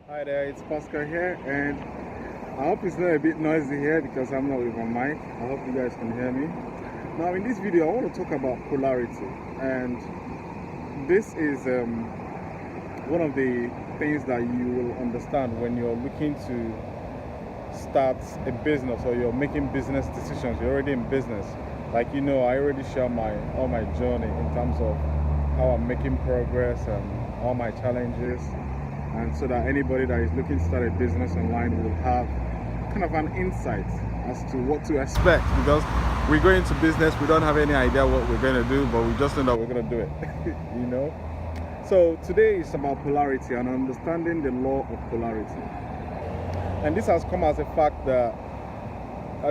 Hi there, it's Pascal here, and I hope it's not a bit noisy here because I'm not with my mic. I hope you guys can hear me. Now, in this video, I want to talk about polarity, and this is one of the things that you will understand when you're looking to start a business or you're making business decisions. You're already in business. Like I already share all my journey in terms of how I'm making progress and all my challenges, and so that anybody that is looking to start a business online will have kind of an insight as to what to expect, because we go into business, we don't have any idea what we're going to do, but we just know that we're going to do it. So today is about polarity and understanding the law of polarity. And this has come as a fact that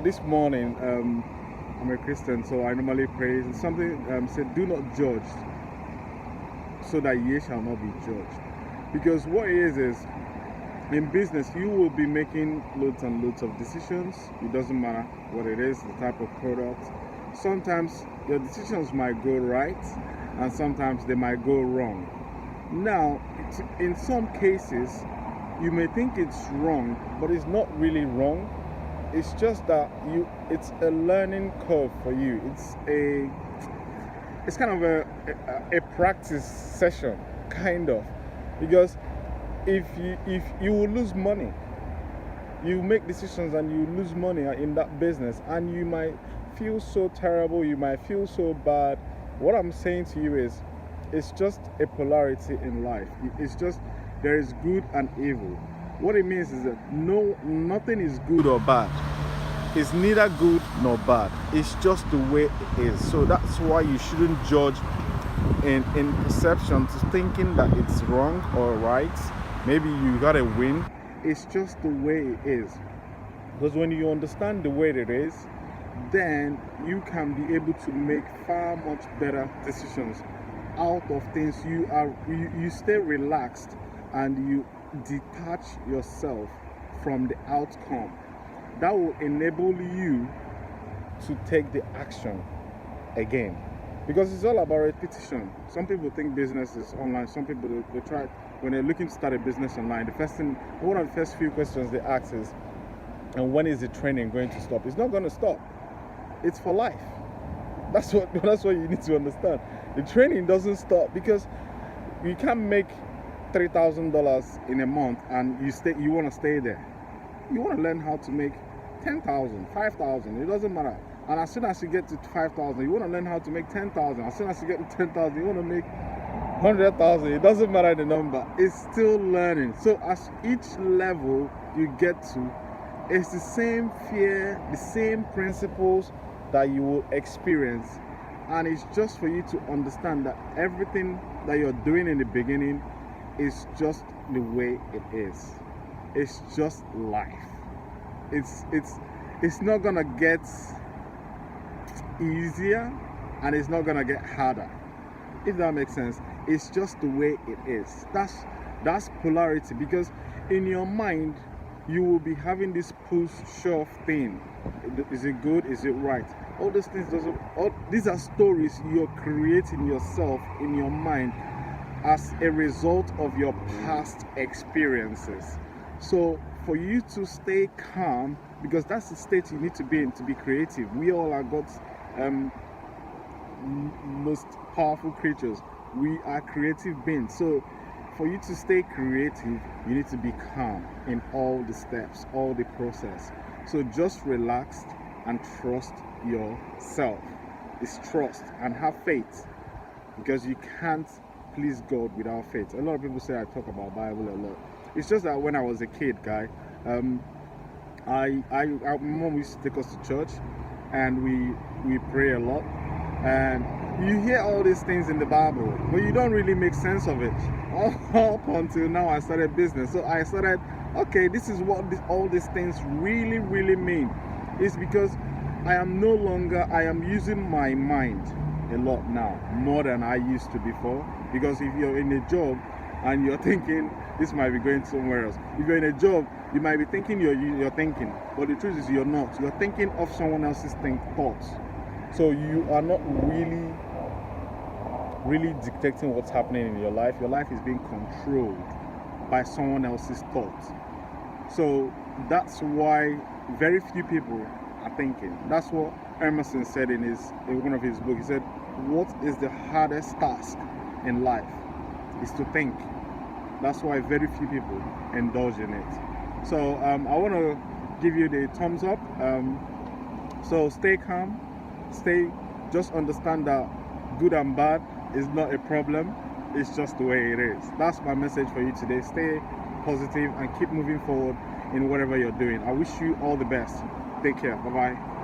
this morning, I'm a Christian, so I normally pray. Something said, do not judge so that ye shall not be judged. Because what it is in business, you will be making loads and loads of decisions. It doesn't matter what it is, the type of product. Sometimes your decisions might go right, and sometimes they might go wrong. Now, in some cases, you may think it's wrong, but it's not really wrong. It's just that it's a learning curve for you. It's kind of a practice session, kind of. Because if you will lose money, you make decisions and you lose money in that business, and you might feel so terrible, you might feel so bad. What I'm saying to you is, it's just a polarity in life. It's just there is good and evil. What it means is that nothing is good or bad. It's neither good nor bad. It's just the way it is. So that's why you shouldn't judge in perception to thinking that it's wrong or right. Maybe you gotta win. It's just the way it is. Because when you understand the way it is, then you can be able to make far much better decisions out of things. You stay relaxed and you detach yourself from the outcome. That will enable you to take the action again. Because it's all about repetition. Some people think business is online. Some people, they try, when they're looking to start a business online, one of the first few questions they ask is, and when is the training going to stop? It's not going to stop. It's for life. That's what you need to understand. The training doesn't stop, because you can't make $3,000 in a month and you want to stay there. You want to learn how to make 10,000, 5,000. It doesn't matter. And as soon as you get to 5,000, you want to learn how to make 10,000. As soon as you get to 10,000, you want to make 100,000. It doesn't matter the number. It's still learning. So as each level you get to, it's the same fear, the same principles that you will experience. And it's just for you to understand that everything that you're doing in the beginning is just the way it is. It's just life. It's not gonna get easier, and it's not gonna get harder, if that makes sense. It's just the way it is. That's polarity. Because in your mind you will be having this push shove thing. Is it good? Is it right? All these things these are stories you're creating yourself in your mind as a result of your past experiences. So for you to stay calm, because that's the state you need to be in to be creative. We all are God's most powerful creatures. We are creative beings. So for you to stay creative, you need to be calm in all the steps, all the process. So just relax and trust yourself. It's trust and have faith, because you can't please God without faith. A lot of people say I talk about Bible a lot. It's just that when I was a kid, guy, my mom used to take us to church, and we pray a lot, and you hear all these things in the Bible, but you don't really make sense of it. Up until now, I started business, so I started, okay, this is what all these things really, really mean. It's because I am using my mind a lot now, more than I used to before. Because if you're in a job and you're thinking this might be going somewhere else, if you're in a job, you might be thinking you're thinking, but the truth is you're not. You're thinking of someone else's thoughts. So you are not really dictating what's happening in your life. Your life is being controlled by someone else's thoughts. So that's why very few people are thinking. That's what Emerson said in one of his books. He said, what is the hardest task in life is to think. That's why very few people indulge in it. So I want to give you the thumbs up. So stay calm, just understand that good and bad is not a problem, it's just the way it is. That's my message for you today. Stay positive and keep moving forward in whatever you're doing. I wish you all the best. Take care. Bye bye.